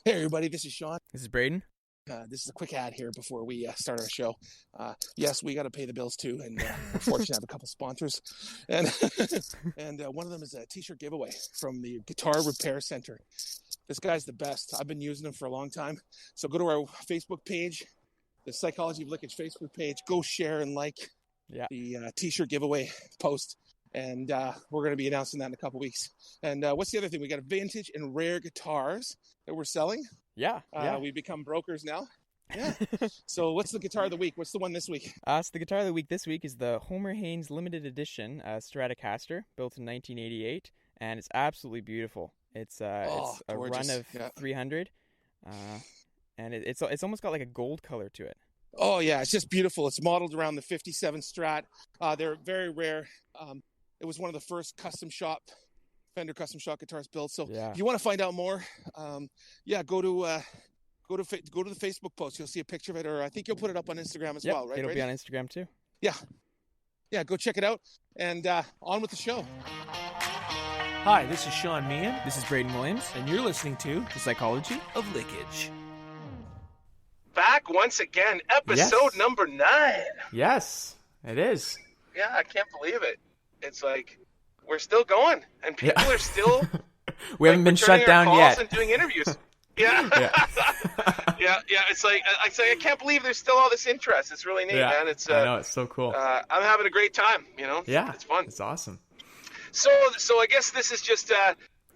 Hey everybody, this is Shawn. This is Braden. This is a quick ad here before we start our show. Yes, we got to pay the bills too, and we're fortunate to have a couple sponsors. And and one of them is a T-shirt giveaway from the Guitar Repair Center. This guy's the best. I've been using him for a long time. So go to our Facebook page, the Psychology of Lickage Facebook page. Go share and like the T-shirt giveaway post. And we're going to be announcing that in a couple weeks. And what's the other thing? We got vintage and rare guitars that we're selling. Yeah. We become brokers now. Yeah. So what's the guitar of the week? What's the one this week? So the guitar of the week this week is the Homer Haynes limited edition Stratocaster, built in 1988, and it's absolutely beautiful. It's a run of 300, and it's almost got like a gold color to it. Oh yeah, it's just beautiful. It's modeled around the 57 Strat. They're very rare. It was one of the first Fender custom shop guitars built. So if you want to find out more, go to the Facebook post. You'll see a picture of it, or I think you'll put it up on Instagram as well, right? It'll be on Instagram too. Yeah, go check it out. And on with the show. Hi, this is Shawn Meehan. This is Braden Williams, And you're listening to The Psychology of Lickage. Back once again, episode number 9. Yes, it is. Yeah, I can't believe it. It's like we're still going, and people are still. We haven't been shut down yet. And doing interviews. Yeah. It's like I can't believe there's still all this interest. It's really neat, man. It's I know, it's so cool. I'm having a great time. It's fun. It's awesome. So I guess this is just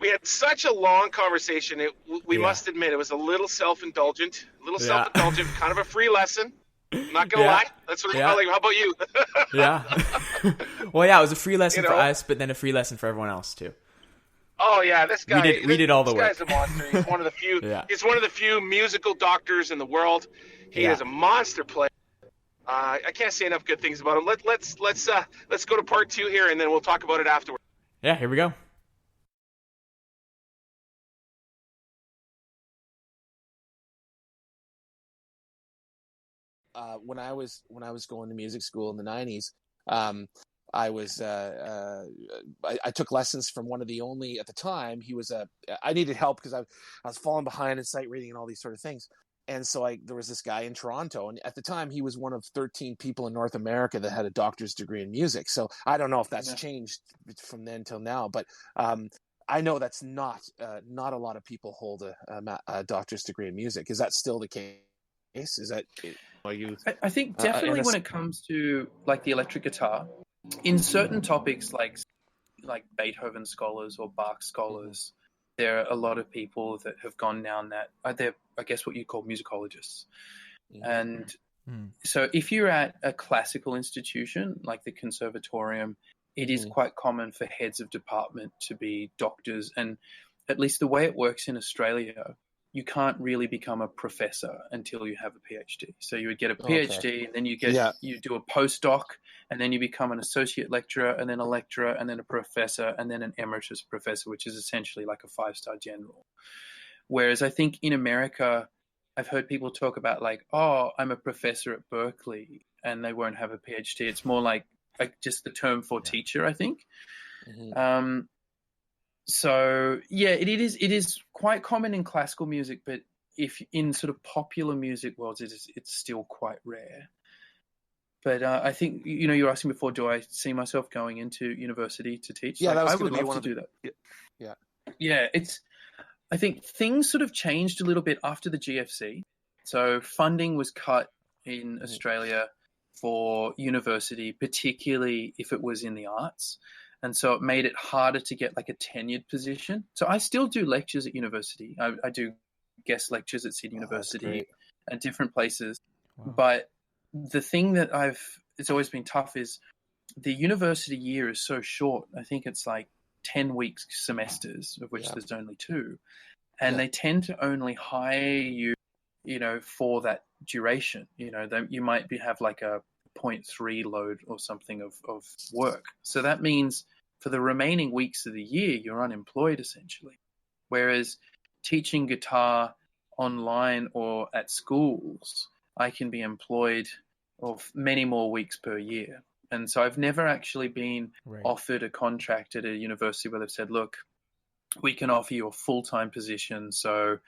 we had such a long conversation. We must admit it was a little self-indulgent, kind of a free lesson. I'm not gonna lie. That's what it felt like. How about you? Well, it was a free lesson for us, but then a free lesson for everyone else too. Oh yeah, this guy. We did all the work. This guy's a monster. He's one of the few. He's one of the few musical doctors in the world. He is a monster player. I can't say enough good things about him. Let's go to part 2 here, and then we'll talk about it afterwards. Yeah, here we go. When I was going to music school in the 90s, I took lessons from one of the only, at the time, I needed help because I was falling behind in sight reading and all these sort of things. And so there was this guy in Toronto, and at the time he was one of 13 people in North America that had a doctor's degree in music. So I don't know if that's changed from then till now, but I know that's not a lot of people hold a doctor's degree in music. Is that still the case? Is that? I think definitely when it comes to like the electric guitar, in certain topics like Beethoven scholars or Bach scholars, there are a lot of people that have gone down that. They're, I guess, what you call musicologists. And so if you're at a classical institution like the conservatorium, it is quite common for heads of department to be doctors. And at least the way it works in Australia, you can't really become a professor until you have a PhD. So you would get a PhD, and then you do a postdoc, and then you become an associate lecturer, and then a lecturer, and then a professor, and then an emeritus professor, which is essentially like a 5-star general. Whereas I think in America, I've heard people talk about like, oh, I'm a professor at Berkeley, and they won't have a PhD. It's more like just the term for teacher, I think. So it is quite common in classical music, but if in sort of popular music worlds, it's still quite rare. But I think you were asking before, do I see myself going into university to teach? Yeah, I would love to do that. I think things sort of changed a little bit after the GFC. So funding was cut in Australia for university, particularly if it was in the arts. And so it made it harder to get like a tenured position. So I still do lectures at university. I do guest lectures at Sydney University and different places. Wow. But the thing that it's always been tough is the university year is so short. I think it's like 10 weeks semesters, of which there's only 2. And they tend to only hire you, for that duration. You might have like a 0.3 load or something of work. So that means for the remaining weeks of the year, you're unemployed essentially. Whereas teaching guitar online or at schools, I can be employed of many more weeks per year. And so I've never actually been offered a contract at a university where they've said, look, we can offer you a full-time position. So,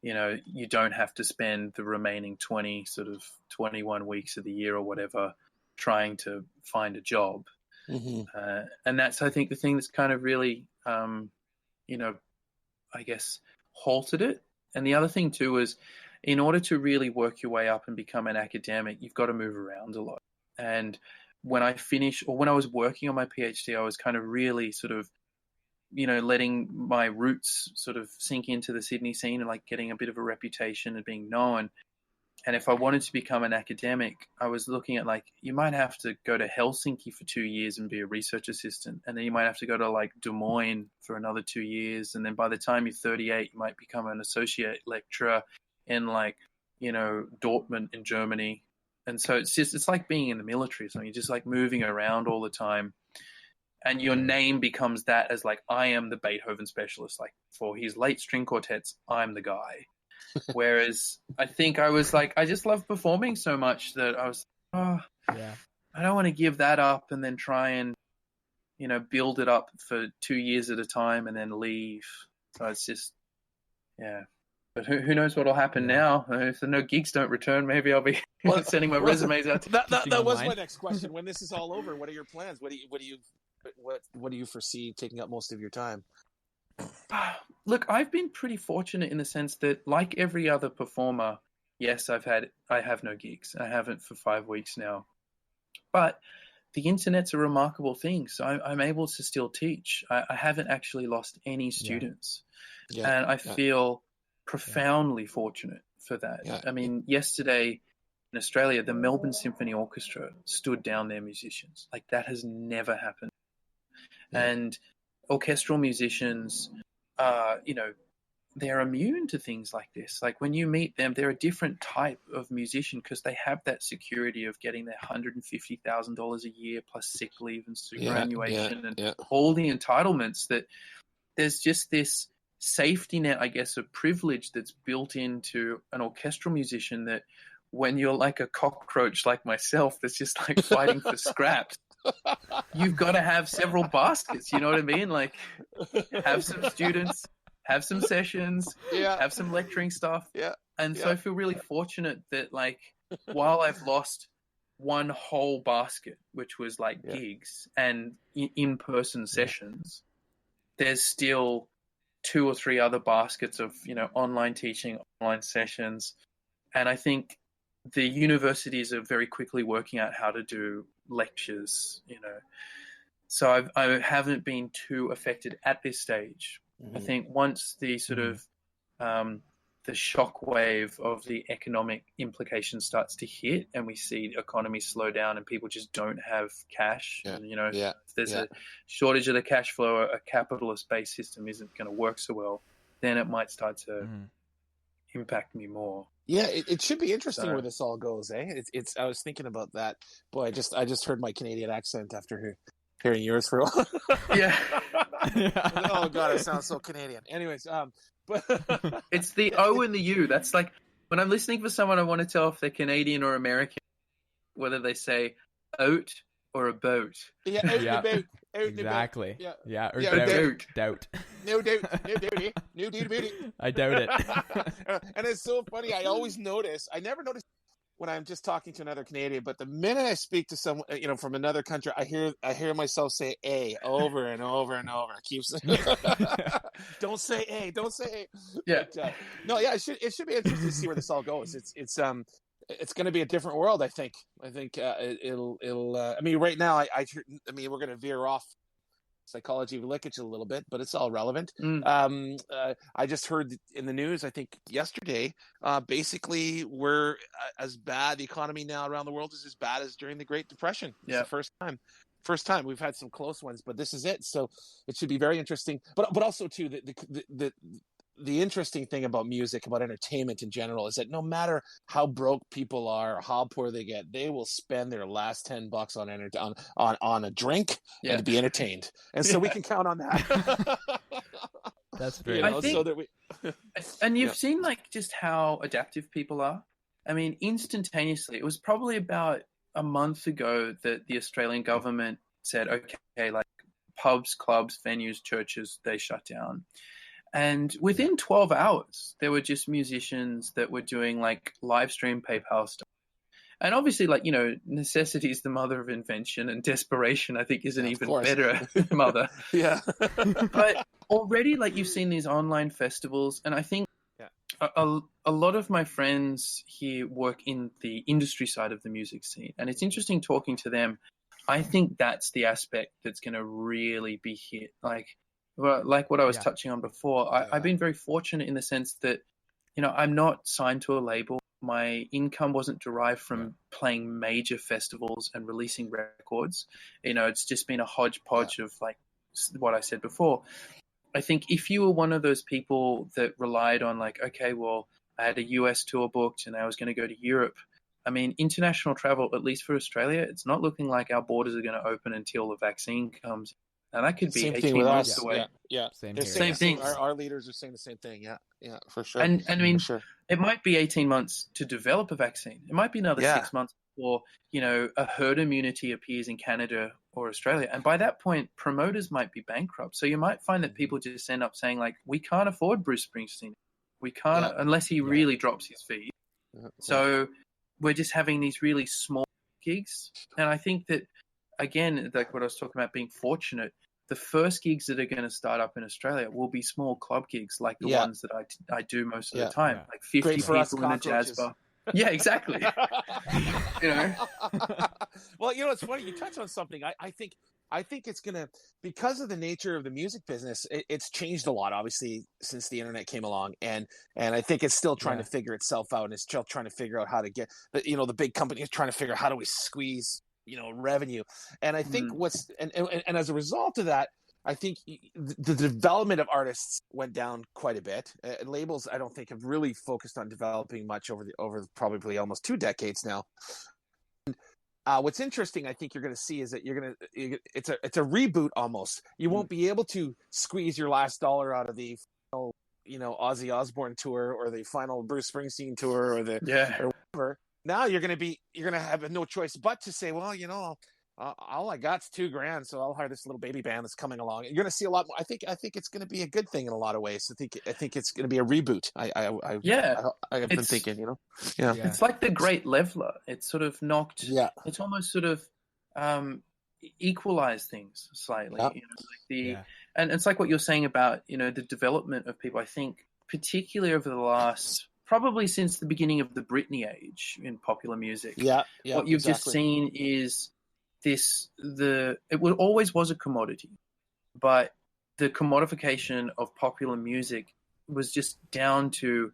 you don't have to spend the remaining 21 weeks of the year or whatever trying to find a job. And that's, I think, the thing that's kind of really, I guess, halted it. And the other thing too is, in order to really work your way up and become an academic, you've got to move around a lot. And when I was working on my PhD, I was kind of really sort of, letting my roots sort of sink into the Sydney scene and like getting a bit of a reputation and being known. And if I wanted to become an academic, I was looking at like, you might have to go to Helsinki for 2 years and be a research assistant. And then you might have to go to like Des Moines for another 2 years. And then by the time you're 38, you might become an associate lecturer in like, Dortmund in Germany. And so it's like being in the military. So you're just like moving around all the time. And your name becomes that as like, I am the Beethoven specialist. Like for his late string quartets, I'm the guy. Whereas I think I was like, I just love performing so much that I was, I don't want to give that up and then try and, build it up for 2 years at a time and then leave. So it's just, But who knows what will happen now? If the no gigs don't return, maybe I'll be sending my resumes out. That was my next question. When this is all over, what are your plans? What do you foresee taking up most of your time? Look, I've been pretty fortunate in the sense that, like every other performer, yes, I have no gigs. I haven't for 5 weeks now. But the internet's a remarkable thing, so I'm able to still teach. I haven't actually lost any students. And I feel profoundly fortunate for that. I mean, yesterday in Australia, the Melbourne Symphony Orchestra stood down their musicians. Like, that has never happened. And orchestral musicians, they're immune to things like this. Like when you meet them, they're a different type of musician because they have that security of getting their $150,000 a year plus sick leave and superannuation and all the entitlements, that there's just this safety net, I guess, of privilege that's built into an orchestral musician, that when you're like a cockroach like myself that's just like fighting for scraps, you've got to have several baskets, you know what I mean? Like, have some students, have some sessions, have some lecturing stuff. And so I feel really fortunate that, like, while I've lost one whole basket, which was like gigs and in-person sessions, there's still 2 or 3 other baskets of, online teaching, online sessions. And I think the universities are very quickly working out how to do lectures, So I haven't been too affected at this stage. I think once the sort of the shockwave of the economic implications starts to hit and we see the economy slow down and people just don't have cash, and, if there's a shortage of the cash flow, a capitalist-based system isn't going to work so well, then it might start to impact me more. Yeah, it should be interesting where this all goes, eh? It's. I was thinking about that. Boy, I just heard my Canadian accent after hearing yours for a while. Oh God, it sounds so Canadian. Anyways, but it's the O and the U. That's like when I'm listening for someone, I want to tell if they're Canadian or American, whether they say out or about. Yeah, out and about. Exactly. Yeah. Or doubt. No doubt. No doubt. I doubt it. And it's so funny. I always notice. I never notice when I'm just talking to another Canadian, but the minute I speak to someone, from another country, I hear myself say "a" over and over and over. I keep saying, "Don't say a, don't say a." Yeah. But, it should be interesting to see where this all goes. It's going to be a different world, I think. I think it'll. I mean, right now, we're going to veer off psychology of lickage a little bit, but it's all relevant. I just heard in the news, I think yesterday, basically we're as bad. The economy now around the world is as bad as during the Great Depression. It's the first time we've had some close ones, but this is it. So it should be very interesting. But also too, the interesting thing about music, about entertainment in general, is that no matter how broke people are or how poor they get, they will spend their last $10 on a drink and to be entertained. And so we can count on that. That's great. I think, and you've seen like just how adaptive people are. I mean, instantaneously, it was probably about a month ago that the Australian government said, okay, like pubs, clubs, venues, churches, they shut down. And within 12 hours, there were just musicians that were doing like live stream PayPal stuff. And obviously, like, you know, necessity is the mother of invention, and desperation, I think, is an even better mother. Yeah. But already, like, you've seen these online festivals, and I think a lot of my friends here work in the industry side of the music scene, and it's interesting talking to them. I think that's the aspect that's going to really be hit. Like what I was touching on before, I've been very fortunate in the sense that, you know, I'm not signed to a label. My income wasn't derived from playing major festivals and releasing records. You know, it's just been a hodgepodge of like what I said before. I think if you were one of those people that relied on like, okay, well, I had a US tour booked and I was going to go to Europe. I mean, international travel, at least for Australia, it's not looking like our borders are going to open until the vaccine comes. And that could be 18 months away. Yeah. Same thing. Our leaders are saying the same thing. Yeah, for sure. And I mean, it might be 18 months to develop a vaccine. It might be another 6 months before, you know, a herd immunity appears in Canada or Australia. And by that point, promoters might be bankrupt. So you might find that people just end up saying, like, we can't afford Bruce Springsteen. We can't, unless he really drops his feet. So we're just having these really small gigs. And I think that, again, like what I was talking about being fortunate, the first gigs that are going to start up in Australia will be small club gigs like the ones that I do most of the time, like 50 people in a jazz bar. Yeah, exactly. You know? Well, you know, it's funny. You touch on something. I think it's going to, because of the nature of the music business, it's changed a lot, obviously, since the internet came along. And I think it's still trying to figure itself out, and it's still trying to figure out how to get, you know, the big company is trying to figure out how do we squeeze, you know, revenue. And I think and as a result of that, I think the development of artists went down quite a bit. Labels, I don't think, have really focused on developing much over probably almost 2 decades now. And, what's interesting, I think you're going to see, is that it's a reboot almost. You won't be able to squeeze your last dollar out of the final, you know, Ozzy Osbourne tour or the final Bruce Springsteen tour or or whatever. Now you're going to have no choice but to say, well, you know, all I got's $2,000, so I'll hire this little baby band that's coming along. You're going to see a lot more. I think it's going to be a good thing in a lot of ways. I think it's going to be a reboot. I've been thinking, you know, it's like the Great Leveler. It's sort of knocked. Yeah, it's almost sort of equalized things slightly. You know, like and it's like what you're saying about, you know, the development of people. I think particularly over the last, probably since the beginning of the Britney age in popular music. What you've just seen is it always was a commodity, but the commodification of popular music was just down to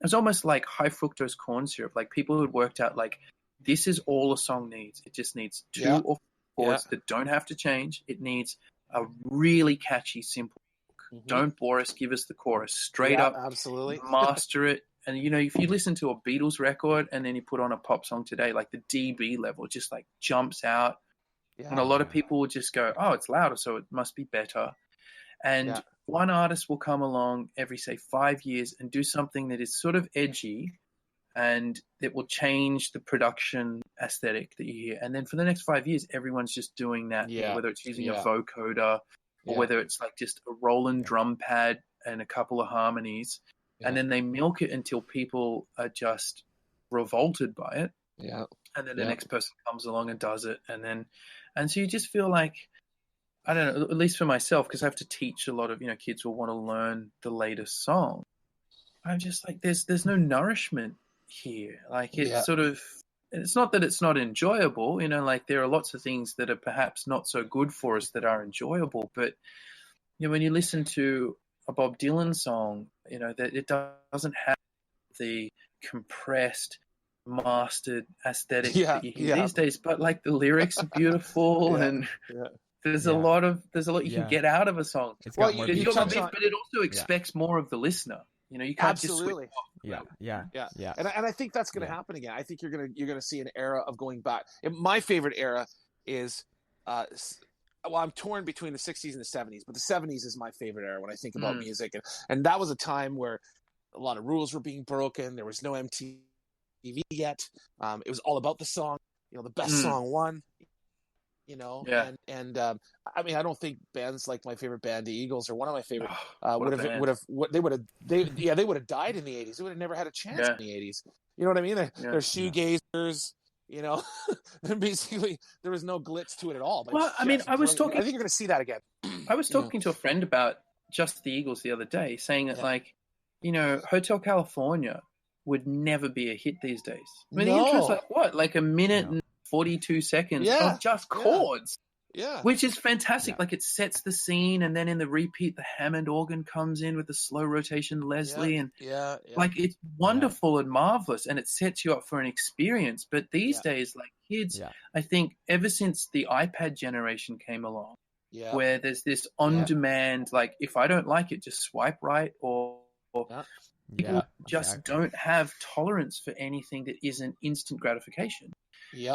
it's almost like high fructose corn syrup. Like, people who had worked out, like, this is all a song needs. It just needs 2 or 4 chords that don't have to change. It needs a really catchy, simple hook. Don't bore us, give us the chorus straight up. Absolutely. Master it. And, you know, if you listen to a Beatles record and then you put on a pop song today, like, the dB level just like jumps out. And a lot of people will just go, oh, it's louder, so it must be better. And one artist will come along every, say, 5 years and do something that is sort of edgy, and it will change the production aesthetic that you hear. And then for the next 5 years, everyone's just doing that, whether it's using a vocoder or whether it's like just a Roland drum pad and a couple of harmonies. And then they milk it until people are just revolted by it. And then the next person comes along and does it. And so you just feel like, I don't know, at least for myself, because I have to teach a lot of, you know, kids will want to learn the latest song. I'm just like, there's no nourishment here. Like, it's sort of, it's not that it's not enjoyable, you know, like, there are lots of things that are perhaps not so good for us that are enjoyable. But, you know, when you listen to a Bob Dylan song, you know, that it doesn't have the compressed, mastered aesthetic that you hear these days, but like, the lyrics are beautiful and there's a lot you can get out of a song. But it also expects more of the listener. You know, you can't just switch off. And I think that's going to happen again. I think you're going to see an era of going back. And my favorite era is well, I'm torn between the 60s and the 70s, but the 70s is my favorite era when I think about music. And that was a time where a lot of rules were being broken. There was no MTV yet. It was all about the song. You know, the best song won. and I mean, I don't think bands like my favorite band, the Eagles, or one of my favorite, would have died in the 80s. They would have never had a chance in the 80s. You know what I mean? They're shoegazers. Basically there was no glitz to it at all. But well, I mean, I think you're going to see that again. I was talking to a friend about just the Eagles the other day, saying that Hotel California would never be a hit these days. I mean, the intro's like a minute and 42 seconds of just chords. Yeah. Which is fantastic. Yeah. Like, it sets the scene, and then in the repeat, the Hammond organ comes in with the slow rotation Leslie. And like, it's wonderful and marvelous, and it sets you up for an experience. But these days, like, kids, I think ever since the iPad generation came along, where there's this on-demand, like, if I don't like it, just swipe right, or people just don't have tolerance for anything that isn't instant gratification.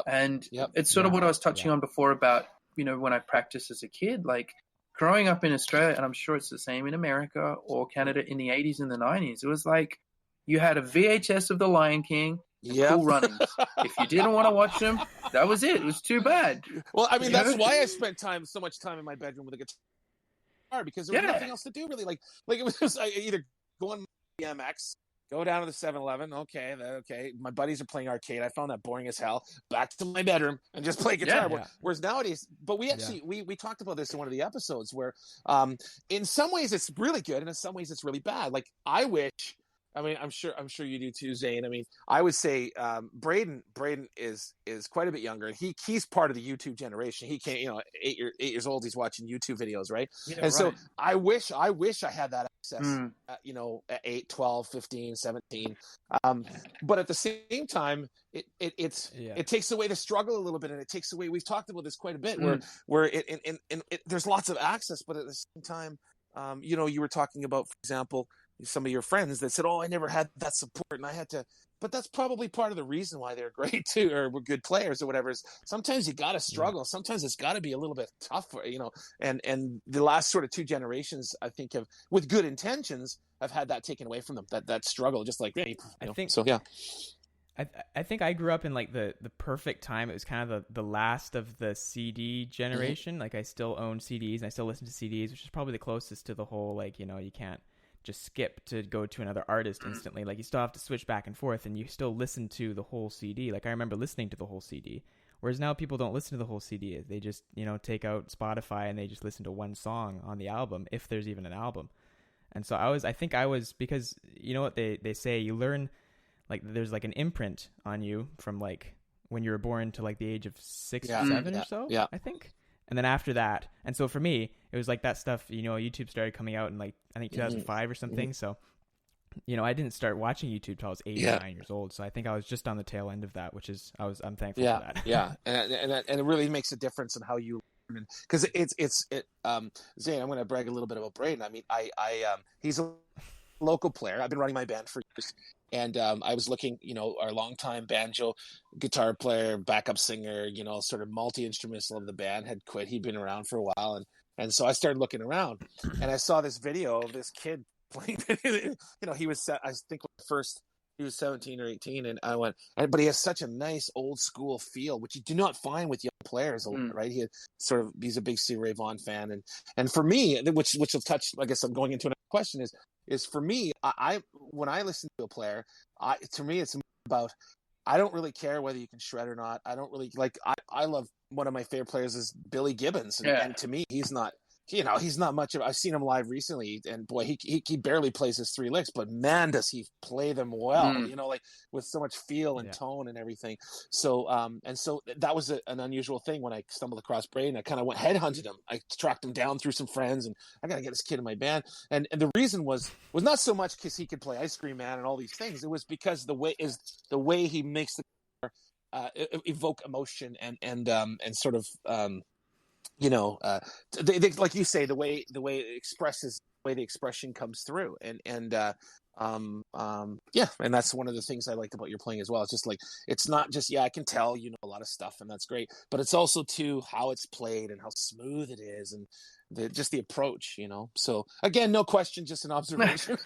And it's sort of what I was touching on before about, when I practiced as a kid, like growing up in Australia, and I'm sure it's the same in America or Canada in the 80s and the 90s, it was like you had a VHS of The Lion King and Cool Runnings. If you didn't want to watch them, that was it. It was too bad. Well, I mean, that's why I spent so much time in my bedroom with a guitar, because there was nothing else to do, really. Like it was just either go on BMX, go down to the 7-Eleven. Okay. My buddies are playing arcade. I found that boring as hell. Back to my bedroom and just play guitar. Whereas nowadays, but we actually we talked about this in one of the episodes where, in some ways it's really good, and in some ways it's really bad. Like, I wish. I mean, I'm sure you do too, Zane. I mean, I would say Braden is quite a bit younger. He's part of the YouTube generation. He can't, 8 years old. He's watching YouTube videos, right? So I wish I had that access. At 8, 12, 15, 17. But at the same time, it takes away the struggle a little bit, and it takes away. We've talked about this quite a bit, where there's lots of access, but at the same time, you were talking about, for example, some of your friends that said, I never had that support, and I had to, but that's probably part of the reason why they're great too, or were good players or whatever, is sometimes you got to struggle. Sometimes it's got to be a little bit tougher, and the last sort of 2 generations, I think, have, with good intentions, have had that taken away from them, that struggle, just like me. I think I grew up in like the perfect time. It was kind of the last of the CD generation. Like, I still own CDs and I still listen to CDs, which is probably the closest to the whole, like, you can't just skip to go to another artist instantly. Like, you still have to switch back and forth, and you still listen to the whole CD. Like, I remember listening to the whole CD, whereas now people don't listen to the whole CD. They just, take out Spotify and they just listen to one song on the album, if there's even an album. And so I think I was, because you know what they say, you learn, like, there's like an imprint on you from like when you were born to like the age of 6 or 7 or so, I think. And then after that, and so for me, it was like that stuff, YouTube started coming out in like, I think 2005 or something. So, I didn't start watching YouTube till I was 8 or 9 years old. So I think I was just on the tail end of that, I'm thankful for that. And it really makes a difference in how you learn. Because Zane, I'm going to brag a little bit about Braden. I mean, he's a local player. I've been running my band for years. And I was looking, our longtime banjo guitar player, backup singer, sort of multi-instrumental of the band had quit. He'd been around for a while. And so I started looking around, and I saw this video of this kid playing. He was, I think, first he was 17 or 18, and I went, but he has such a nice old school feel, which you do not find with young players, right? He's a big Stevie Ray Vaughan fan, and for me, which will touch, I guess I'm going into another question, is for me, when I listen to a player, to me it's about, I don't really care whether you can shred or not. I don't really like. I love, one of my favorite players is Billy Gibbons, and to me, he's not much of. I've seen him live recently, and boy, he barely plays his 3 licks, but man, does he play them well. Like with so much feel and tone and everything. So, and so that was an unusual thing when I stumbled across Braden. I kind of went headhunted him. I tracked him down through some friends, and I got to get this kid in my band. And the reason was not so much because he could play Ice Cream Man and all these things. It was because the way he makes the evoke emotion and sort of they, like you say, the way it expresses, the way the expression comes through, and that's one of the things I liked about your playing as well. It's just like, it's not just I can tell a lot of stuff, and that's great, but it's also too how it's played and how smooth it is, and the approach. So again, no question, just an observation.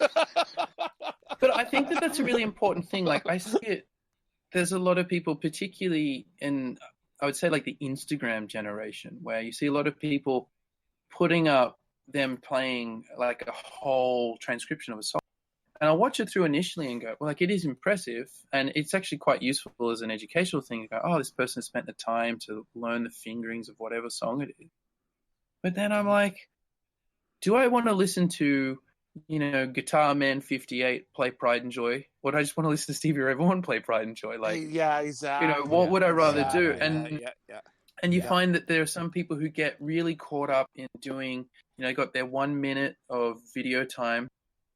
But I think that's a really important thing. Like, I see it. There's a lot of people, particularly in I would say like the Instagram generation, where you see a lot of people putting up them playing like a whole transcription of a song. And I'll watch it through initially and go, well, like, it is impressive. And it's actually quite useful as an educational thing. You go, oh, this person spent the time to learn the fingerings of whatever song it is. But then I'm like, do I want to listen to, Guitar Man 58 play Pride and Joy? Or do I just want to listen to Stevie Ray Vaughan play Pride and Joy? Like, yeah, exactly. What would I rather do? And you Yeah. find that there are some people who get really caught up in doing, got their 1 minute of video time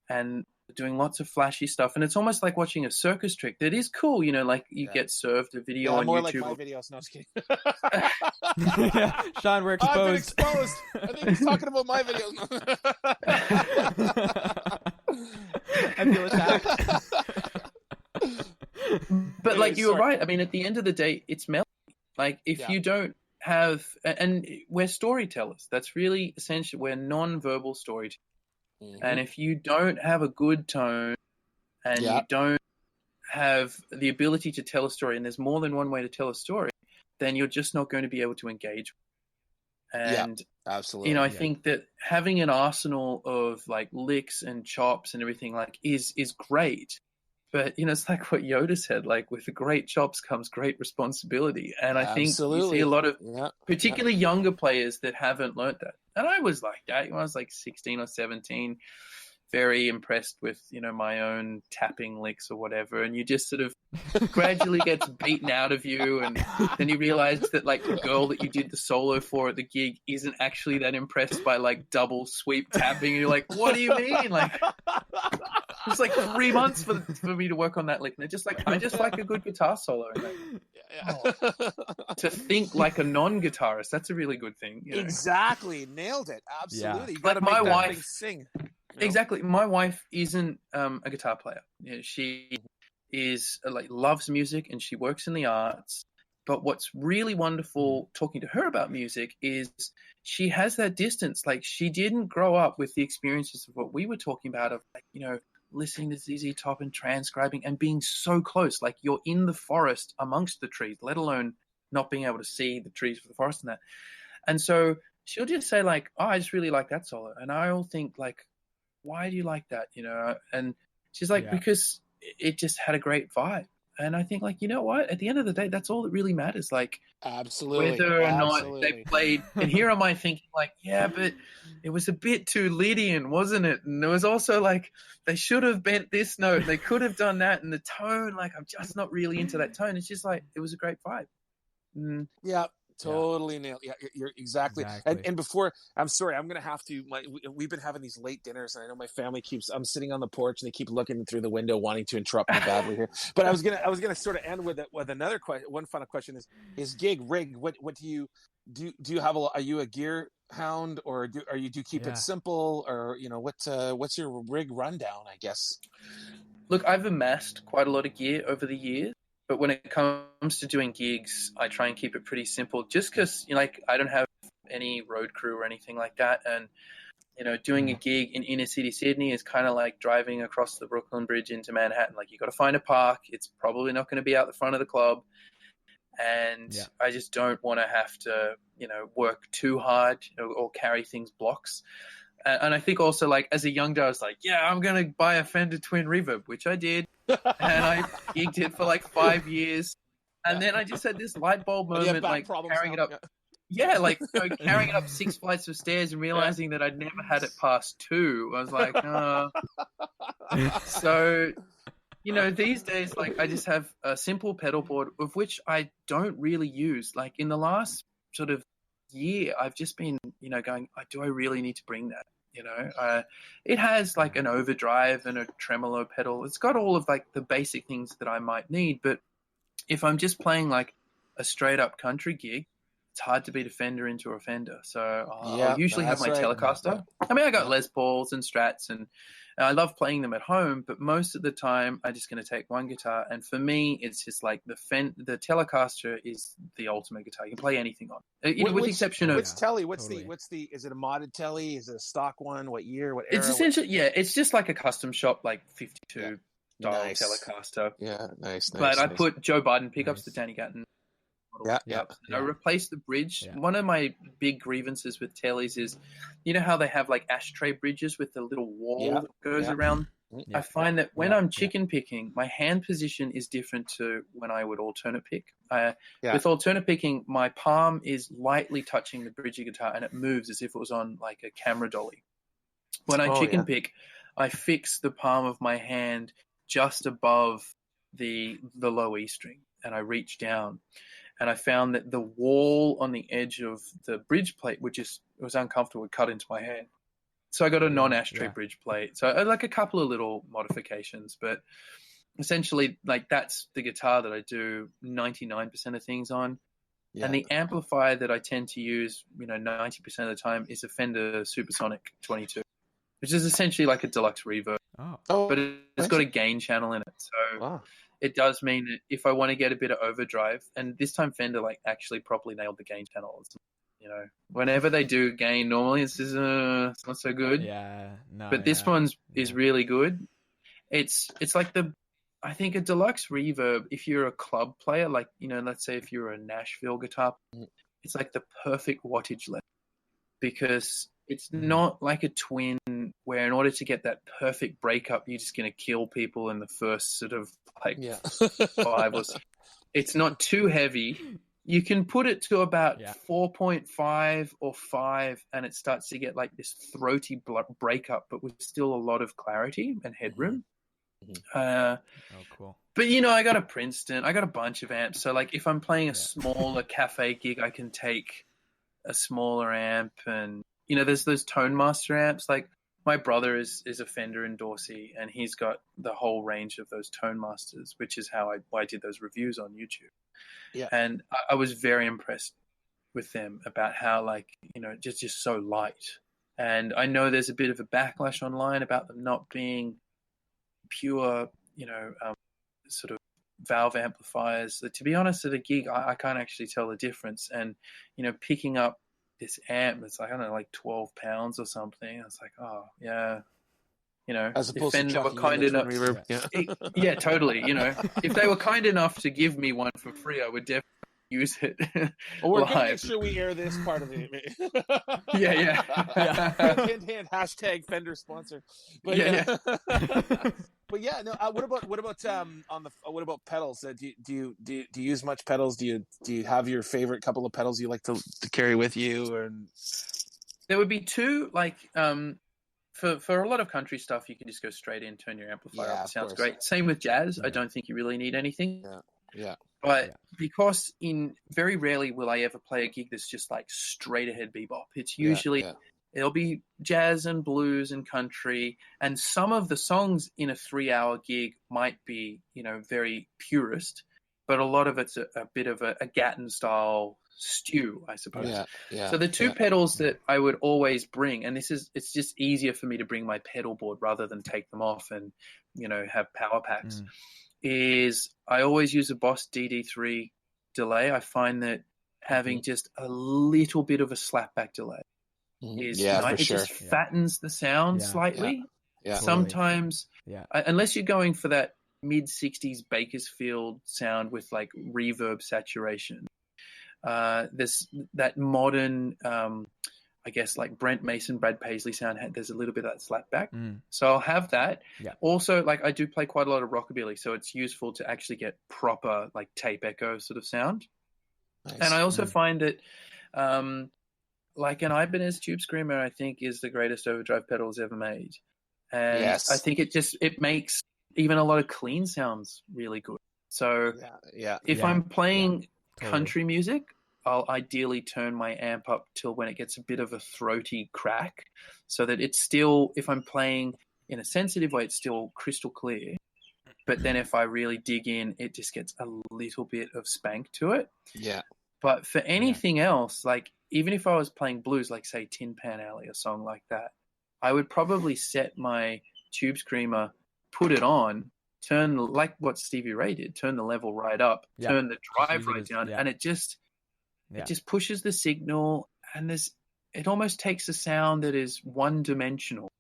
and doing lots of flashy stuff. And it's almost like watching a circus trick. That is cool, like you get served a video on more YouTube. More like my videos. No, I was kidding. Sean, we're exposed. I've been exposed. I think he's talking about my videos. I feel attacked. But like you were right. I mean, at the end of the day, it's melody. Like if you don't have, and we're storytellers. That's really essential. We're non-verbal storytellers. Mm-hmm. And if you don't have a good tone and you don't have the ability to tell a story, and there's more than one way to tell a story, then you're just not going to be able to engage. And absolutely. I think that having an arsenal of like licks and chops and everything like is great. But it's like what Yoda said, like with the great chops comes great responsibility. And I think you see a lot of particularly younger players that haven't learned that. And I was like that when I was like 16 or 17, very impressed with, my own tapping licks or whatever. And you just sort of gradually gets beaten out of you. And then you realize that like the girl that you did the solo for at the gig isn't actually that impressed by like double sweep tapping. And you're like, what do you mean? Like, it's like 3 months for me to work on that lick. And they're just like, I just like a good guitar solo. And to think like a non-guitarist, that's a really good thing. Exactly. Nailed it. Absolutely. Yeah. You got to make that thing sing. Exactly. My wife isn't a guitar player. She is like loves music and she works in the arts. But what's really wonderful talking to her about music is she has that distance. Like she didn't grow up with the experiences of what we were talking about of like, listening to ZZ Top and transcribing and being so close. Like you're in the forest amongst the trees, let alone not being able to see the trees for the forest and that. And so she'll just say like, oh, I just really like that solo. And I'll think like, why do you like that? And she's like, because it just had a great vibe. And I think like, you know what? At the end of the day, that's all that really matters. Like absolutely, whether or not they played. And here am I thinking like, yeah, but it was a bit too Lydian, wasn't it? And there was also like, they should have bent this note. They could have done that. And the tone, like, I'm just not really into that tone. It's just like, it was a great vibe. Yeah. Totally nailed. Yeah, you're exactly. And before, I'm sorry, I'm gonna have to. We've been having these late dinners, and I know my family keeps. I'm sitting on the porch, and they keep looking through the window, wanting to interrupt me badly here. But I was gonna sort of end with another question. One final question is gig rig. What do you do? You have are you a gear hound, or do you keep it simple, or what's your rig rundown? I guess. Look, I've amassed quite a lot of gear over the years. But when it comes to doing gigs, I try and keep it pretty simple just because, I don't have any road crew or anything like that. And, doing a gig in inner city Sydney is kind of like driving across the Brooklyn Bridge into Manhattan. Like, you got to find a park. It's probably not going to be out the front of the club. And I just don't want to have to, work too hard or carry things blocks. And I think also, like, as a young guy, I was like, I'm going to buy a Fender Twin Reverb, which I did. And I gigged it for like 5 years. And then I just had this light bulb moment, like carrying it up. Yeah, like carrying it up 6 flights of stairs and realizing that I'd never had it past 2. I was like, So, these days, like, I just have a simple pedal board, of which I don't really use. Like, in the last sort of year, I've just been, going, do I really need to bring that? It has like an overdrive and a tremolo pedal. It's got all of like the basic things that I might need. But if I'm just playing like a straight up country gig, it's hard to beat a Fender into a Fender. So I'll usually have my Telecaster. I mean, I got Les Pauls and Strats and I love playing them at home, but most of the time I'm just going to take one guitar. And for me, it's just like the Telecaster is the ultimate guitar. You can play anything on it, with the exception of what's Telly. What's the? Is it a modded Telly? Is it a stock one? What year? What era? It's essentially it's just like a custom shop, like 52 style Telecaster. Yeah, nice. But I put Joe Biden pickups, the Danny Gatton model. Yeah. I replaced the bridge. Yeah. One of my big grievances with Tellys is, you know how they have like ashtray bridges with the little wall that goes around? Yeah. I find that when I'm chicken picking, my hand position is different to when I would alternate pick. With alternate picking, my palm is lightly touching the bridge of guitar and it moves as if it was on like a camera dolly. When I chicken pick, I fix the palm of my hand just above the low E string and I reach down. And I found that the wall on the edge of the bridge plate, it was uncomfortable, would cut into my hand. So I got a non-ashtray bridge plate. So like a couple of little modifications, but essentially like that's the guitar that I do 99% of things on. Yeah. And the amplifier that I tend to use, 90% of the time is a Fender Supersonic 22, which is essentially like a deluxe reverb. But it's got a gain channel in it. So it does mean that if I want to get a bit of overdrive, and this time Fender like actually properly nailed the gain channel. Whenever they do gain, normally it's not so good. But this one's is really good. It's like I think a deluxe reverb, if you're a club player, like, let's say if you're a Nashville guitar, it's like the perfect wattage level because it's not like a twin where in order to get that perfect breakup, you're just going to kill people in the first sort of like 5 or so. It's not too heavy. You can put it to about 4.5 or 5 and it starts to get like this throaty breakup, but with still a lot of clarity and headroom. Cool. But, I got a Princeton. I got a bunch of amps. So, like, if I'm playing a smaller cafe gig, I can take a smaller amp. And, there's those Tone Master amps. Like, my brother is a Fender endorsee, and he's got the whole range of those Tone Masters, which is how I did those reviews on YouTube. Yeah. And I was very impressed with them about how, like, just so light. And I know there's a bit of a backlash online about them not being pure, sort of valve amplifiers. To be honest, at a gig, I can't actually tell the difference. And, picking up this amp, it's like, I don't know, like 12 pounds or something. It's like, oh, yeah. As opposed Fender to were kind enough. Reverb. Totally. If they were kind enough to give me one for free, I would definitely use it. Well, we're live. gonna make sure we air this part of it. Yeah. Hint, hashtag Fender sponsor. But but yeah, no. What about pedals? Do you use much pedals? Do you have your favorite couple of pedals you like to carry with you? Or there would be two, like for a lot of country stuff, you can just go straight in, turn your amplifier up. It sounds great. Same with jazz. I don't think you really need anything. Yeah. But because very rarely will I ever play a gig that's just like straight ahead bebop. It's usually it'll be jazz and blues and country, and some of the songs in a 3-hour gig might be very purist, but a lot of it's a bit of a Gatton style stew, I suppose. So the two pedals that I would always bring, and it's just easier for me to bring my pedal board rather than take them off and have power packs. Is I always use a Boss DD3 delay. I find that having just a little bit of a slapback delay is nice. It just fattens the sound slightly. Sometimes, unless you're going for that mid-60s Bakersfield sound with like reverb saturation, there's that modern I guess like Brent Mason, Brad Paisley sound, there's a little bit of that slapback. So I'll have that. Also, like I do play quite a lot of rockabilly, so it's useful to actually get proper like tape echo sort of sound. Nice. And I also find that like an Ibanez Tube Screamer, I think is the greatest overdrive pedals ever made. And I think it makes even a lot of clean sounds really good. So if I'm playing country music, I'll ideally turn my amp up till when it gets a bit of a throaty crack so that it's still, if I'm playing in a sensitive way, it's still crystal clear. But then if I really dig in, it just gets a little bit of spank to it. Yeah. But for anything else, like even if I was playing blues, like say Tin Pan Alley, a song like that, I would probably set my Tube Screamer, put it on, turn, like what Stevie Ray did, turn the level right up, turn the drive right down, and it just pushes the signal, and it almost takes a sound that is one-dimensional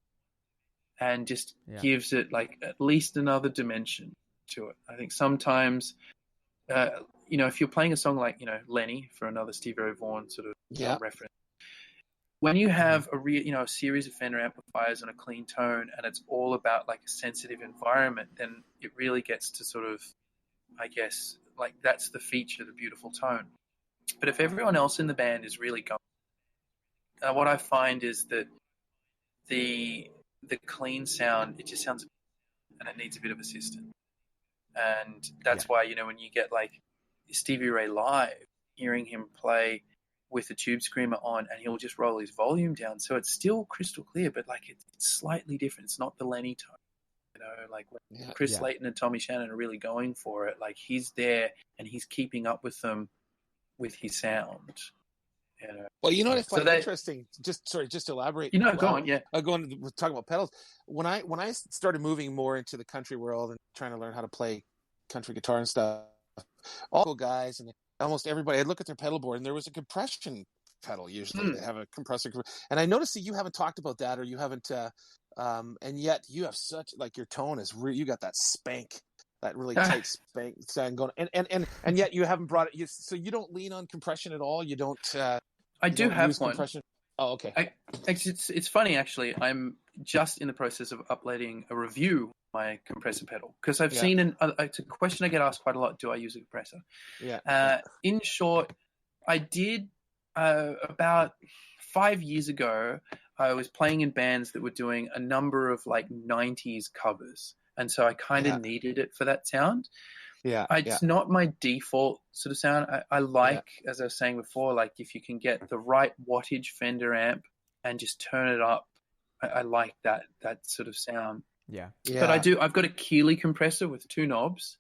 and just gives it like at least another dimension to it. I think sometimes, if you're playing a song like, Lenny, for another Stevie Ray Vaughan sort of reference, when you have a series of Fender amplifiers and a clean tone, and it's all about like a sensitive environment, then it really gets to sort of, I guess, like that's the feature, the beautiful tone. But if everyone else in the band is really going, what I find is that the clean sound, it just sounds, and it needs a bit of assistance. And that's why, when you get like Stevie Ray live, hearing him play with the tube screamer on, and he'll just roll his volume down, so it's still crystal clear, but like it's slightly different. It's not the Lenny tone, like when Chris Layton and Tommy Shannon are really going for it. Like he's there and he's keeping up with them with his sound. Well, what I find interesting, just to elaborate. Go on, yeah. We're talking about pedals. When I started moving more into the country world and trying to learn how to play country guitar and stuff, all guys and almost everybody, I'd look at their pedal board and there was a compression pedal. Usually they have a compressor. And I noticed that you haven't talked about that, or you haven't, and yet you have such, like, your tone is you got that spank, that really tight spank sound going, and yet you haven't brought it. So you don't lean on compression at all. You don't. I do have one. Compression. Oh, okay. It's funny, actually. I'm just in the process of uploading a review of my compressor pedal, because I've seen it's a question I get asked quite a lot. Do I use a compressor? Yeah. In short, I did about 5 years ago. I was playing in bands that were doing a number of like 90s covers, and so I kind of needed it for that sound. It's not my default sort of sound. I like, as I was saying before, like if you can get the right wattage Fender amp and just turn it up, I like that sort of sound. Yeah. But I've got a Keeley compressor with 2 knobs,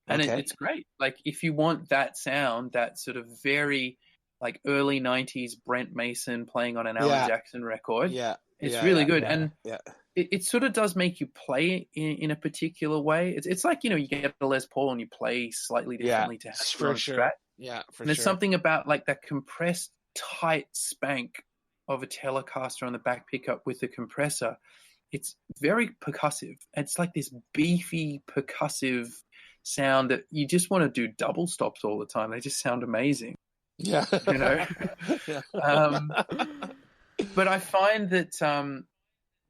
and it's great. Like if you want that sound, that sort of very like early 90s Brent Mason playing on an Alan Jackson record, it's really good. And it sort of does make you play in a particular way. It's like, you get a Les Paul and you play slightly differently to have it on a Strat. Yeah, for sure. And there's something about like that compressed, tight spank of a Telecaster on the back pickup with the compressor. It's very percussive. It's like this beefy, percussive sound that you just want to do double stops all the time. They just sound amazing. Yeah. But I find that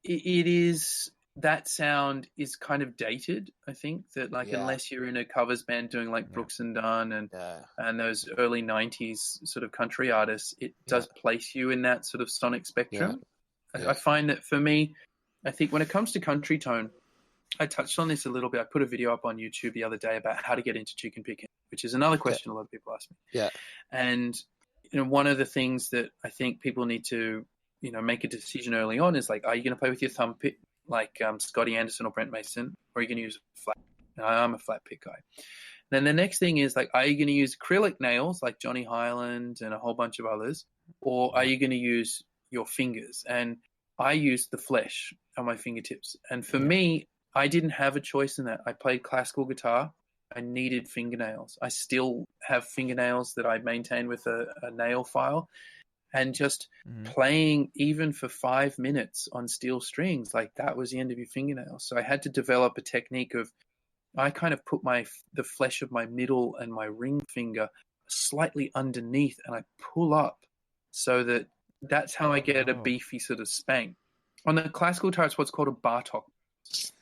it is, that sound is kind of dated. I think that unless you're in a covers band doing like Brooks and Dunn and those early 90s sort of country artists, it does place you in that sort of sonic spectrum. I find that for me, I think when it comes to country tone, I touched on this a little bit. I put a video up on YouTube the other day about how to get into chicken picking, which is another question a lot of people ask me. Yeah. And one of the things that I think people need to make a decision early on is like, are you going to play with your thumb pick like Scotty Anderson or Brent Mason, or are you going to use a flat? Now, I'm a flat pick guy. Then the next thing is like, are you going to use acrylic nails like Johnny Highland and a whole bunch of others, or are you going to use your fingers? And I used the flesh on my fingertips. And for me, I didn't have a choice in that. I played classical guitar. I needed fingernails. I still have fingernails that I maintain with a nail file. And just playing even for 5 minutes on steel strings, like that was the end of your fingernails. So I had to develop a technique of, I kind of put the flesh of my middle and my ring finger slightly underneath, and I pull up so that's how I get a beefy sort of spank. On the classical guitar, it's what's called a Bartók.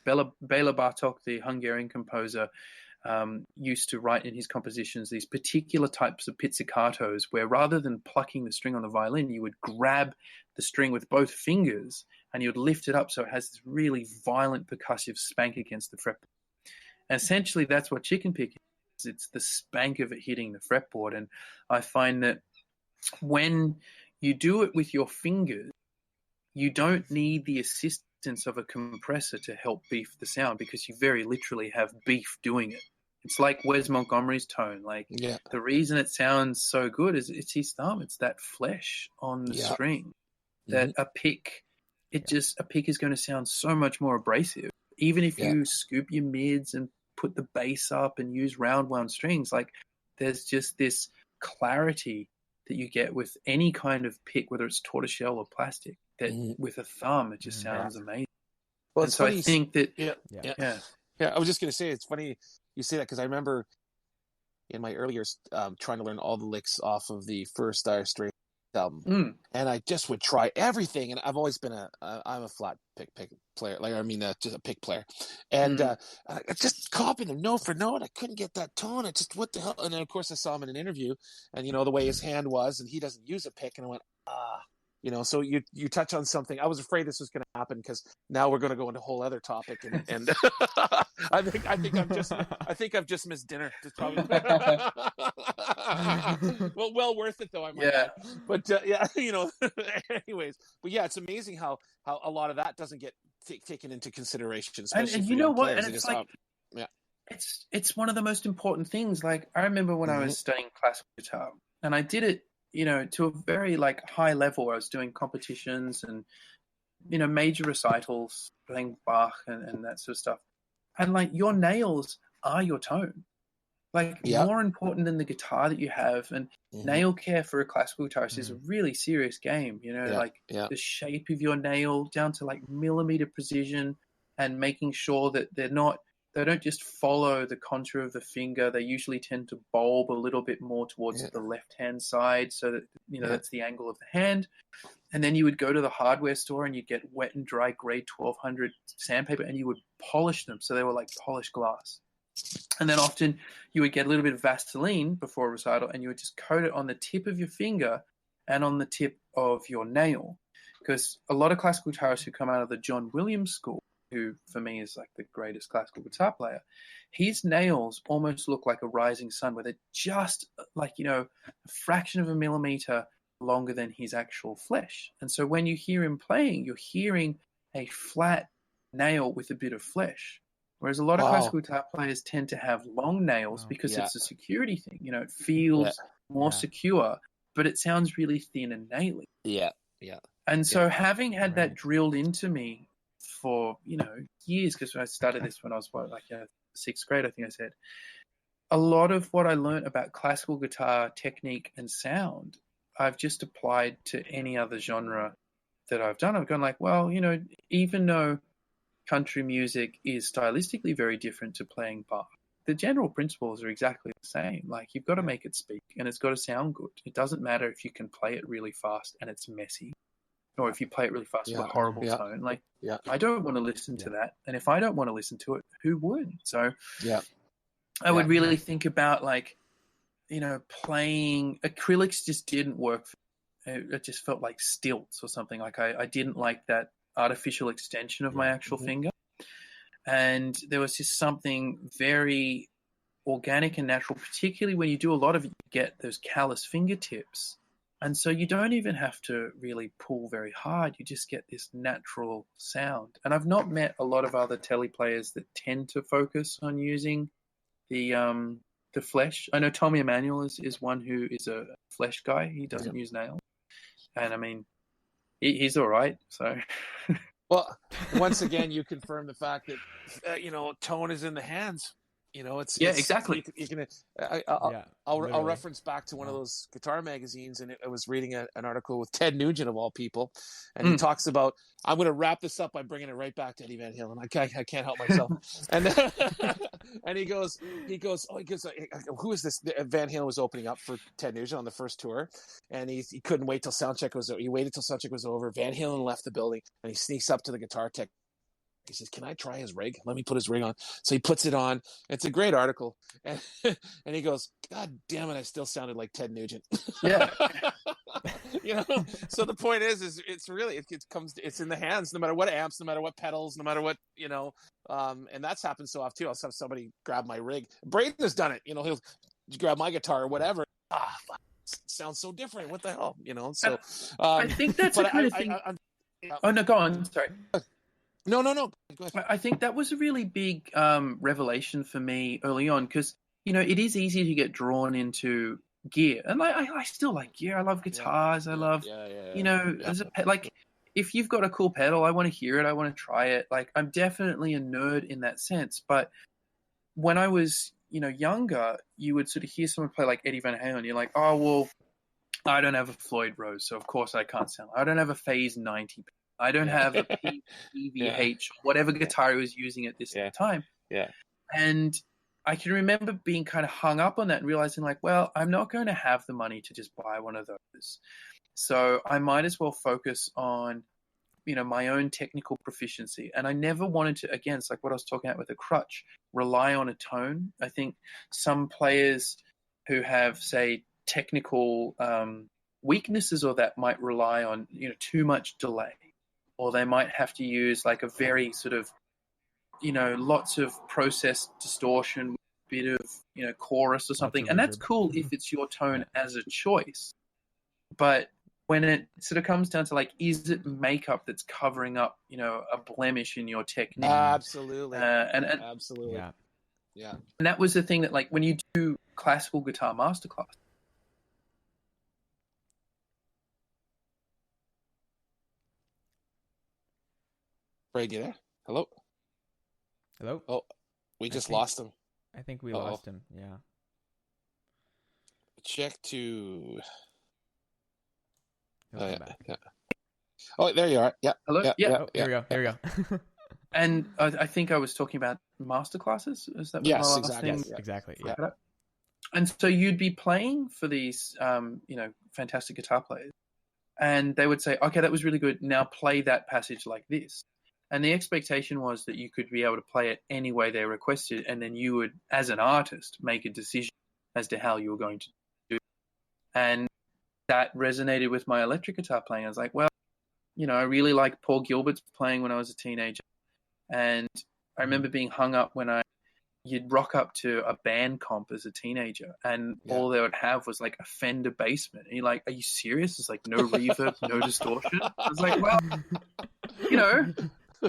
Bela Bartók, the Hungarian composer, used to write in his compositions these particular types of pizzicatos where rather than plucking the string on the violin, you would grab the string with both fingers and you would lift it up so it has this really violent percussive spank against the fretboard. And essentially that's what chicken picking is. It's the spank of it hitting the fretboard. And I find that when you do it with your fingers, you don't need the assistance of a compressor to help beef the sound, because you very literally have beef doing it. It's like Wes Montgomery's tone. Like the reason it sounds so good is it's his thumb. It's that flesh on the string. That a pick is going to sound so much more abrasive. Even if you scoop your mids and put the bass up and use round wound strings, like there's just this clarity that you get with any kind of pick, whether it's tortoiseshell or plastic, that with a thumb, it just sounds amazing. Well, it's so funny. I think that, I was just going to say, it's funny you say that, because I remember in my early years, trying to learn all the licks off of the first Dire Straits album, and I just would try everything. And I've always been I'm a flat pick player, just a pick player, and I just copying them note for note. I couldn't get that tone. I just, what the hell? And then of course I saw him in an interview, and the way his hand was, and he doesn't use a pick, and I went, so you touch on something. I was afraid this was going to happen, because now we're going to go into a whole other topic, and I think I've just missed dinner. It's probably well worth it though. I might add. But anyways, but yeah, it's amazing how a lot of that doesn't get taken into consideration. And you know what? And it's like, it's one of the most important things. Like, I remember when I was studying classical guitar, and I did it, to a very high level. I was doing competitions and, major recitals, playing Bach and that sort of stuff. And your nails are your tone. More important than the guitar that you have. And nail care for a classical guitarist is a really serious game. The shape of your nail down to millimeter precision, and making sure that they don't just follow the contour of the finger. They usually tend to bulb a little bit more towards the left-hand side, so that, that's the angle of the hand. And then you would go to the hardware store and you'd get wet and dry grade 1200 sandpaper, and you would polish them so they were like polished glass. And then often you would get a little bit of Vaseline before a recital, and you would just coat it on the tip of your finger and on the tip of your nail. Because a lot of classical guitarists who come out of the John Williams school, who for me is the greatest classical guitar player, his nails almost look like a rising sun, where they're just a fraction of a millimeter longer than his actual flesh. And so when you hear him playing, you're hearing a flat nail with a bit of flesh. Whereas a lot of classical guitar players tend to have long nails because it's a security thing. It feels more secure, but it sounds really thin and naily. Yeah. And so having had that drilled into me for years, because I started this when I was sixth grade, I think I said, a lot of what I learned about classical guitar technique and sound, I've just applied to any other genre that I've done. I've gone even though country music is stylistically very different to playing Bach, the general principles are exactly the same. You've got to make it speak, and it's got to sound good. It doesn't matter if you can play it really fast and it's messy, or if you play it really fast with a horrible tone. I don't want to listen to that. And if I don't want to listen to it, who would? So I would really think about playing acrylics just didn't work for me. It just felt like stilts or something. I didn't like that artificial extension of my actual finger. And there was just something very organic and natural, particularly when you do a lot of it, you get those callous fingertips. And so you don't even have to really pull very hard. You just get this natural sound. And I've not met a lot of other telly players that tend to focus on using the flesh. I know Tommy Emmanuel is one who is a flesh guy. He doesn't use nails. And I mean, he's all right. So, well, once again, you confirm the fact that tone is in the hands. It's exactly. I'll reference back to one of those guitar magazines, and I was reading an article with Ted Nugent of all people, and he talks about. I'm going to wrap this up by bringing it right back to Eddie Van Halen. I can't help myself. And and he goes, who is this? Van Halen was opening up for Ted Nugent on the first tour, and he couldn't wait till soundcheck was over. He waited till soundcheck was over. Van Halen left the building, and he sneaks up to the guitar tech. He says, "Can I try his rig? Let me put his rig on." So he puts it on. It's a great article. And he goes, "God damn it, I still sounded like Ted Nugent." Yeah. So the point is it's really, it's in the hands, no matter what amps, no matter what pedals, no matter what, and that's happened so often too. I'll have somebody grab my rig. Braden has done it. He'll grab my guitar or whatever. Sounds so different. What the hell? So I think that's the kind of thing. Oh, no, go on. Sorry. No. Go ahead. I think that was a really big revelation for me early on, because, it is easy to get drawn into gear. And I still like gear. I love guitars. I love, if you've got a cool pedal, I want to hear it. I want to try it. I'm definitely a nerd in that sense. But when I was, younger, you would sort of hear someone play like Eddie Van Halen. You're like, oh, well, I don't have a Floyd Rose, so of course I can't sound. I don't have a Phase 90. I don't have a PVH, whatever guitar he was using at this time. Yeah. And I can remember being kind of hung up on that and realizing like, well, I'm not going to have the money to just buy one of those. So I might as well focus on, my own technical proficiency. And I never wanted to, again, it's like what I was talking about with the crutch, rely on a tone. I think some players who have, say, technical weaknesses or that might rely on, too much delay, or they might have to use like a very sort of, lots of process distortion, bit of, chorus or something. And that's cool if it's your tone as a choice. But when it sort of comes down to like, is it makeup that's covering up, a blemish in your technique? Absolutely. And absolutely. Yeah. And that was the thing that like when you do classical guitar masterclass, Brad, you there? Hello? Oh, we just lost him. I think we lost him. Yeah. Check to. Come back. Yeah. Oh, there you are. Yeah. Hello. Yeah. Here we go. And I think I was talking about masterclasses. Is that yes, my last exactly. thing? Yes, exactly. Yeah. And so you'd be playing for these, fantastic guitar players, and they would say, "Okay, that was really good. Now play that passage like this." And the expectation was that you could be able to play it any way they requested, and then you would, as an artist, make a decision as to how you were going to do it. And that resonated with my electric guitar playing. I was like, well, I really liked Paul Gilbert's playing when I was a teenager. And I remember being hung up when you'd rock up to a band comp as a teenager, and all they would have was like a Fender Bassman. And you're like, are you serious? It's like no reverb, no distortion. I was like, well,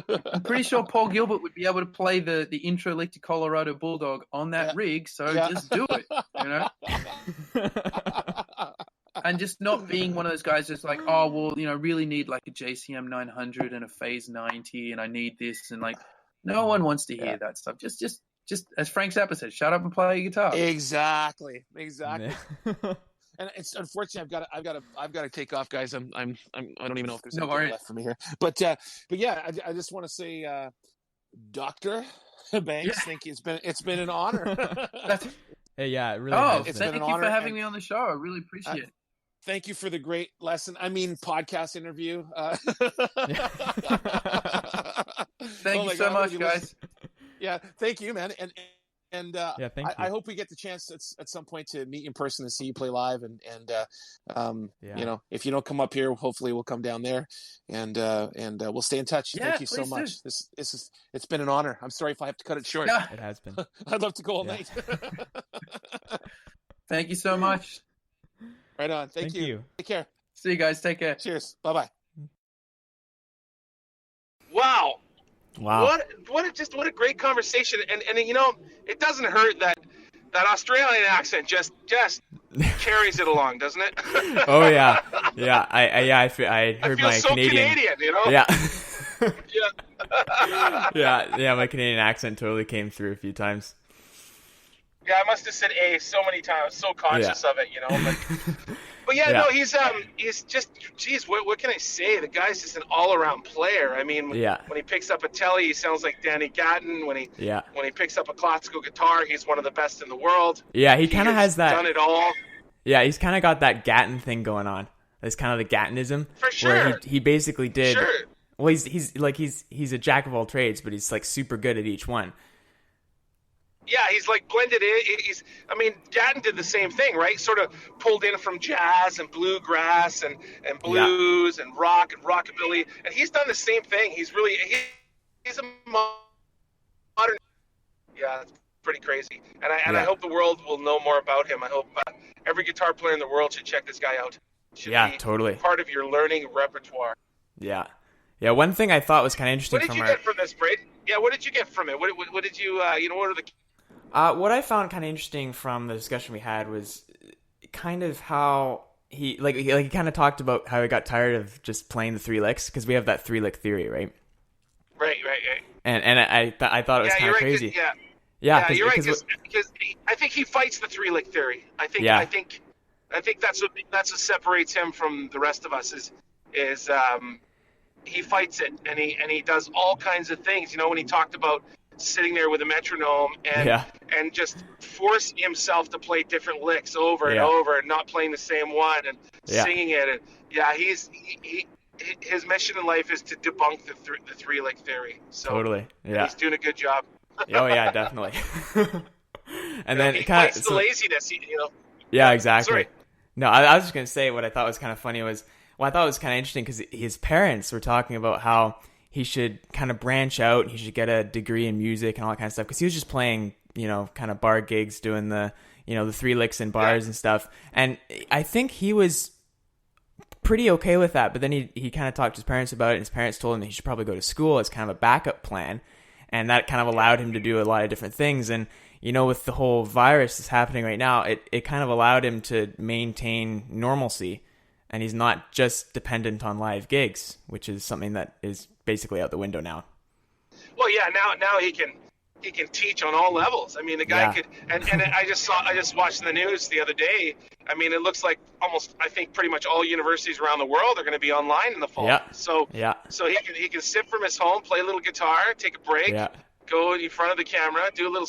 I'm pretty sure Paul Gilbert would be able to play the intro lick to Colorado Bulldog on that rig, so just do it, And just not being one of those guys that's like, oh, well, really need like a JCM 900 and a Phase 90, and I need this, and like, no one wants to hear that stuff. Just as Frank Zappa said, shut up and play your guitar. Exactly. And it's unfortunate. I've got to take off, guys. I don't even know if there's anything left for me here. But yeah, I just want to say, Dr. Banks, thank you. It's been an honor. Hey, yeah, it really has been. Thank you for having me on the show. I really appreciate it. Thank you for the great lesson. I mean, podcast interview. Thank you so much, guys. Yeah, thank you, man. And thank you. I hope we get the chance at some point to meet you in person and see you play live. And if you don't come up here, hopefully we'll come down there, and we'll stay in touch. Thank you so much. It's been an honor. I'm sorry if I have to cut it short. It has been. I'd love to go all night. Thank you so much. Right on. Thank you. Take care. See you guys. Take care. Cheers. Bye-bye. Wow. What a great conversation. And it doesn't hurt that Australian accent just carries it along, doesn't it? Oh yeah. Yeah. I heard my so Canadian. Yeah. Yeah, my Canadian accent totally came through a few times. Yeah, I must have said A so many times, so conscious of it, But no, he's just, geez, what can I say? The guy's just an all-around player. I mean, when he picks up a telly, he sounds like Danny Gatton. When he picks up a classical guitar, he's one of the best in the world. Yeah, he kind of has that. Done it all. Yeah, he's kind of got that Gatton thing going on. That's kind of the Gattonism. For sure. Where he basically did. Sure. Well, he's a jack of all trades, but he's like super good at each one. Yeah, he's like blended in. Gatton did the same thing, right? Sort of pulled in from jazz and bluegrass and blues and rock and rockabilly, and he's done the same thing. He's a modern. Yeah, it's pretty crazy. And I hope the world will know more about him. I hope every guitar player in the world should check this guy out. Totally. Part of your learning repertoire. Yeah. Yeah, one thing I thought was kind of interesting. What did you get from this, Braden? Yeah, what did you get from it? What did you, what are the... What I found kind of interesting from the discussion we had was kind of how he kind of talked about how he got tired of just playing the three licks, because we have that three lick theory, right? Right. And I thought it was kind of crazy. Yeah, you're right, because I think he fights the three lick theory. I think that's what separates him from the rest of us is he fights it, and he does all kinds of things. When he talked about sitting there with a metronome and just forcing himself to play different licks over and over and not playing the same one and singing it. And his mission in life is to debunk the three lick theory. So totally. Yeah. He's doing a good job. Oh yeah, definitely. And then he fights the laziness, Yeah, exactly. Sorry. No, I was just going to say what I thought was kind of funny was, I thought it was kind of interesting because his parents were talking about how he should kind of branch out. He should get a degree in music and all that kind of stuff because he was just playing, kind of bar gigs, doing the, the three licks in bars and stuff. And I think he was pretty okay with that. But then he kind of talked to his parents about it, and his parents told him that he should probably go to school as kind of a backup plan. And that kind of allowed him to do a lot of different things. And, with the whole virus that's happening right now, it kind of allowed him to maintain normalcy. And he's not just dependent on live gigs, which is something that is basically out the window now. Well, yeah, now he can teach on all levels. I mean, the guy could, and I just watched the news the other day. I mean, it looks like I think pretty much all universities around the world are going to be online in the fall. Yeah. So he can sit from his home, play a little guitar, take a break, go in front of the camera, do a little,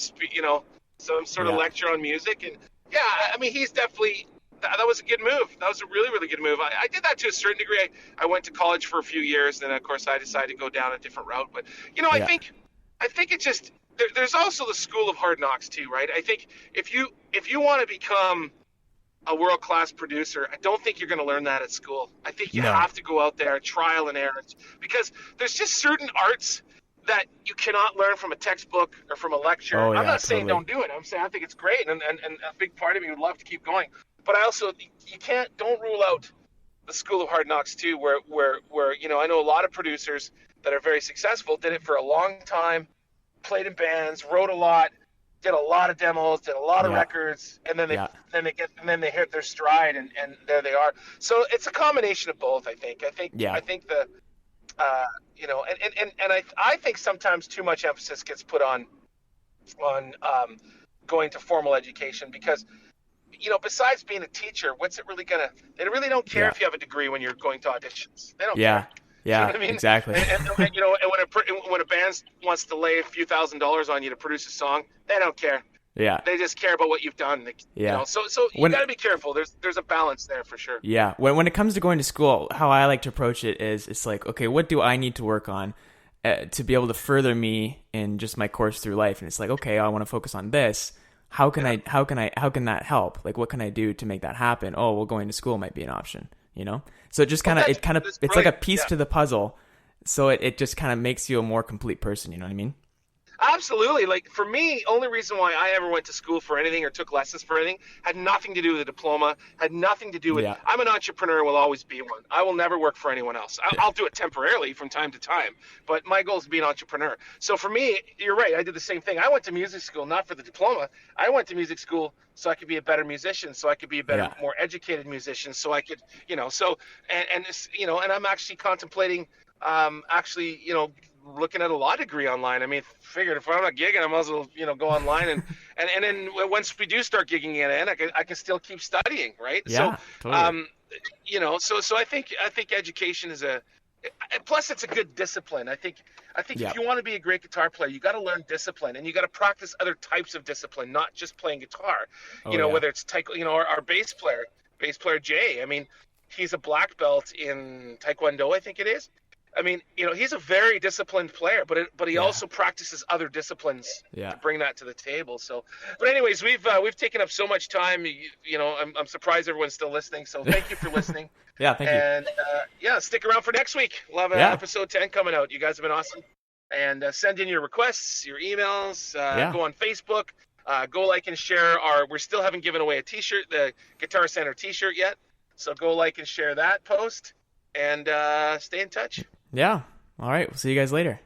some sort of lecture on music, and I mean, he's definitely. That was a good move. That was a really, really good move. I did that to a certain degree. I went to college for a few years, and then of course I decided to go down a different route. But I think it just there's also the school of hard knocks too, right? I think if you want to become a world class producer, I don't think you're going to learn that at school. I think you have to go out there, trial and error, because there's just certain arts that you cannot learn from a textbook or from a lecture. I'm not saying don't do it. I'm saying I think it's great, and a big part of me would love to keep going. But I also, don't rule out the school of hard knocks too, where I know a lot of producers that are very successful did it for a long time, played in bands, wrote a lot, did a lot of demos, did a lot of records, and then they hit their stride, and there they are. So it's a combination of both. I think the I think sometimes too much emphasis gets put on going to formal education because. Besides being a teacher, what's it really gonna? They really don't care if you have a degree when you're going to auditions. They don't care. Yeah, you know what I mean? Exactly. And when a band wants to lay a few $1,000s on you to produce a song, they don't care. Yeah. They just care about what you've done. So you got to be careful. There's a balance there for sure. Yeah. When it comes to going to school, how I like to approach it is it's like, okay, what do I need to work on to be able to further me in just my course through life? And it's like, okay, I want to focus on this. How can that help? Like, what can I do to make that happen? Oh, well, going to school might be an option, So it just it's like a piece to the puzzle. So it just kind of makes you a more complete person. You know what I mean? Absolutely. Like for me, only reason why I ever went to school for anything or took lessons for anything had nothing to do with a diploma, had nothing to do with, I'm an entrepreneur, will always be one. I will never work for anyone else. I'll do it temporarily from time to time, but my goal is to be an entrepreneur. So for me, you're right. I did the same thing. I went to music school, not for the diploma. I went to music school so I could be a better musician, so I could be a better, more educated musician, so I could, and I'm actually contemplating, looking at a law degree online. I mean, figured if I'm not gigging, I might as well, go online and then once we do start gigging again, I can still keep studying, right? Yeah, so, totally. So I think education is plus it's a good discipline. I think if you want to be a great guitar player, you got to learn discipline, and you got to practice other types of discipline, not just playing guitar. Whether it's our bass player Jay. I mean, he's a black belt in Taekwondo, I think it is. I mean, he's a very disciplined player, but he also practices other disciplines to bring that to the table. So, but anyways, we've taken up so much time. I'm surprised everyone's still listening. So thank you for listening. Thank you. And stick around for next week. We'll have episode 10 coming out. You guys have been awesome. And send in your requests, your emails. Go on Facebook. Go like and share we still haven't given away a T-shirt, the Guitar Center T-shirt yet. So go like and share that post, and stay in touch. Yeah. All right. We'll see you guys later.